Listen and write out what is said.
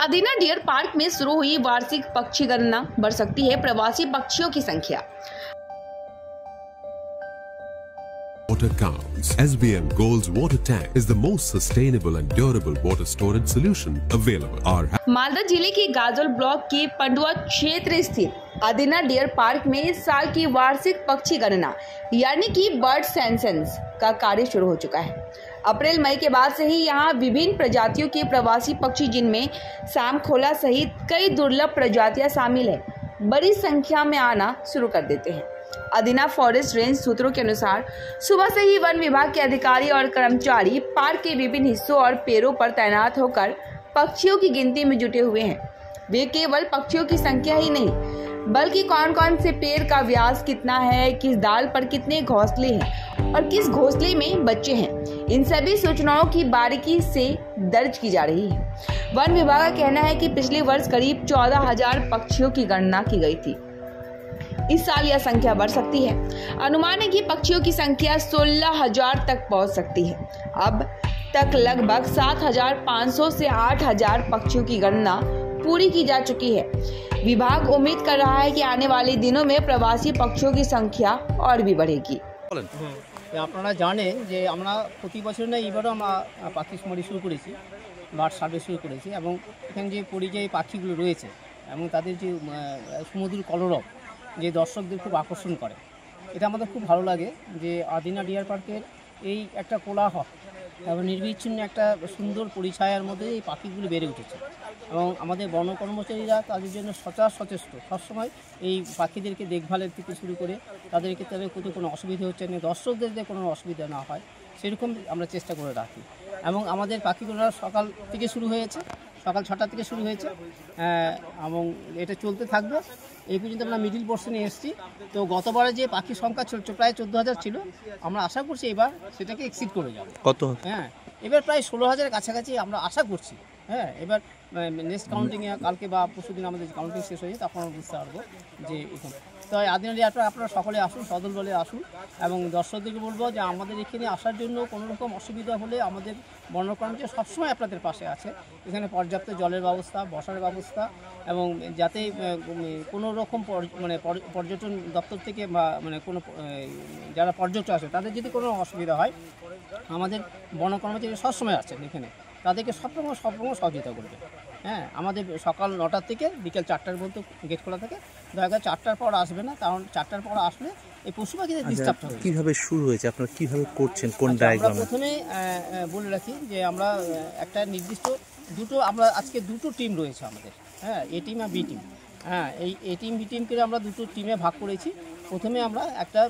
अदीना deer park में शुरू हुई वार्षिक पक्षी गणना, बढ़ सकती है प्रवासी पक्षियों की संख्या। Water counts. SBM Gold's water tank is the most sustainable and durable water storage solution available. Malda जिले के गाजोल ब्लॉक के पंडुआ क्षेत्र स्थित अदीना डियर पार्क में इस साल की वार्षिक पक्षी गणना यानी कि बर्ड सेंसस का कार्य शुरू हो चुका है। अप्रैल मई के बाद से ही यहाँ विभिन्न प्रजातियों के प्रवासी पक्षी जिनमें शाम खोला सहित कई दुर्लभ प्रजातियां शामिल है, बड़ी संख्या में आना शुरू कर देते हैं। अदीना फॉरेस्ट रेंज सूत्रों के अनुसार सुबह से ही वन विभाग के अधिकारी और कर्मचारी पार्क के विभिन्न हिस्सों और पेड़ों पर तैनात होकर पक्षियों की गिनती में जुटे हुए हैं। वे केवल पक्षियों की संख्या ही नहीं बल्कि कौन कौन से पेड़ का व्यास कितना है, किस डाल पर कितने घोंसले हैं और किस घोंसले में बच्चे हैं, इन सभी सूचनाओं की बारीकी से दर्ज की जा रही है। वन विभाग का कहना है कि पिछले वर्ष करीब 14,000 पक्षियों की गणना की गई थी। इस साल यह संख्या बढ़ सकती है। अनुमान है कि पक्षियों की संख्या 16,000 तक पहुंच सकती है। अब तक लगभग 7,500 से 8,000 पक्षियों की गणना पूरी की जा चुकी है। विभाग उम्मीद कर रहा है कि आने वाले दिनों में प्रवासी पक्षियों की संख्या और भी बढ़ेगी। আপনারা জানেন যে আমরা প্রতি বছর না এইবারও আমরা পাখি শুমারি শুরু করেছি, বার্ড সার্ভে শুরু করেছি এবং এখানে যে পরিযায়ী পাখিগুলো রয়েছে এবং তাদের যে সুমধুর কলরব যে দর্শকদের খুব আকর্ষণ করে, এটা আমাদের খুব ভালো লাগে যে আদিনা ডিয়ার পার্কের এই একটা কোলাহল এবং নির্বিচ্ছিন্ন একটা সুন্দর পরিছায়ার মধ্যে এই পাখিগুলো বেড়ে উঠেছে এবং আমাদের বন কর্মচারীরা তাদের জন্য সচেষ্ট সবসময় এই পাখিদেরকে দেখভালের থেকে শুরু করে তাদেরকে তাদের কোনো অসুবিধা হচ্ছে না, দর্শকদের যে কোনো অসুবিধা না হয় সেরকম আমরা চেষ্টা করে রাখি। এবং আমাদের পাখিগুলো সকাল থেকে শুরু হয়েছে, সকাল 6টা থেকে শুরু হয়েছে এবং এটা চলতে থাকবে। এই পর্যন্ত আমরা মিডিল পোর্শনে এসেছি। তো গতবারে যে পাখির সংখ্যা প্রায় 14,000 ছিল, আমরা আশা করছি এবার সেটাকে এক্সিড করে যাবে। কত? হ্যাঁ, এবার প্রায় 16,000 কাছাকাছি আমরা আশা করছি। হ্যাঁ, এবার নেক্সট কাউন্টিংয়ে কালকে বা পরশুদিন আমাদের কাউন্টিং শেষ হয়ে যায়, তখন আমরা বুঝতে পারবো যে এখানে। তো আদিনা ডিয়ার পার্ক আপনারা সকলে আসুন, সদল বলে আসুন এবং দর্শকদেরকে বলবো যে আমাদের এখানে আসার জন্য কোনো রকম অসুবিধা হলে আমাদের বন কর্মচারী সবসময় আপনাদের পাশে আছে। এখানে পর্যাপ্ত জলের ব্যবস্থা, বসার ব্যবস্থা এবং যাতে কোনো রকম পর্যটন দপ্তর থেকে বা কোনো যারা পর্যটক আছে তাদের যদি কোনো অসুবিধা হয়, আমাদের বন কর্মচারী সবসময় আছেন এখানে, তাদেরকে সবসময় সহযোগিতা করবে। হ্যাঁ, আমাদের সকাল 9টা থেকে বিকেল 4টার মধ্যে গেট খোলা থাকে। দয়া করে 4টার পর আসবে না, কারণ 4টার পর আসলে এই পশু পাখিদের ডিস্টার্ব হবে। কীভাবে শুরু হয়েছে, আপনারা কীভাবে করছেন, কোন ডায়াগ্রামে? প্রথমে বলে রাখি যে আমরা একটা নির্দিষ্ট আমরা আজকে দুটো টিম রয়েছে আমাদের। হ্যাঁ, এ টিম আর বি টিম। হ্যাঁ, এই এ টিম বি টিম করে আমরা দুটো টিমে ভাগ করেছি। প্রথমে আমরা একটা